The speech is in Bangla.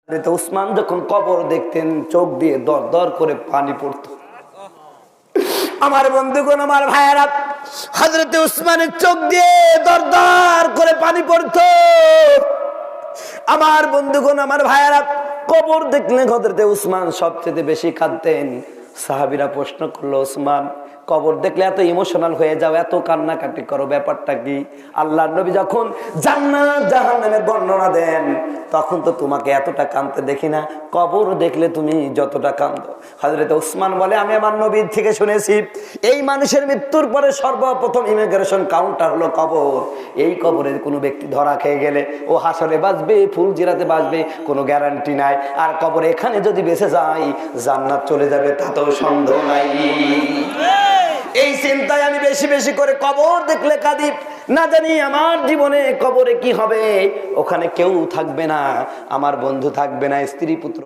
উসমান যখন কবর দেখতেন চোখ দিয়ে দর দর করে পানি পড়তো। আমার বন্ধুগণ, আমার ভাইয়েরা, হযরত উসমানের চোখ দিয়ে দর দর করে পানি পড়তো। আমার বন্ধুগণ, আমার ভাইয়েরা, কবর দেখলে হযরত উসমান সবচেয়ে বেশি কাঁদতেন। সাহাবীরা প্রশ্ন করলো, উসমান কবর দেখলে এত ইমোশনাল হয়ে যাও, এত কান্নাকাটি করো, ব্যাপারটা কি? আল্লাহর নবী যখন জান্নাত জাহান্নামের বর্ণনা দেন তখন তো তোমাকে এতটা কাঁদতে দেখি না, কবর দেখলে তুমি যতটা কাঁদো। হযরত উসমান বলে, আমি আমার নবীর থেকে শুনেছি এই মানুষের মৃত্যুর পরে সর্বপ্রথম ইমিগ্রেশন কাউন্টার হলো কবর। এই কবরে কোনো ব্যক্তি ধরা খেয়ে গেলে ও হাসরে বাঁচবে, ফুলজিরাতে বাঁচবে, কোনো গ্যারান্টি নাই। আর কবর এখানে যদি বেঁচে যায় জান্নাত চলে যাবে, তাতেও সন্দেহ নাই। এই চিন্তায় আমি বেশি বেশি করে কবর দেখলে কাঁদি। না জানি আমার জীবনে কবরে কি হবে, ওখানে কেউ থাকবে না, আমার বন্ধু থাকবে না, স্ত্রী পুত্র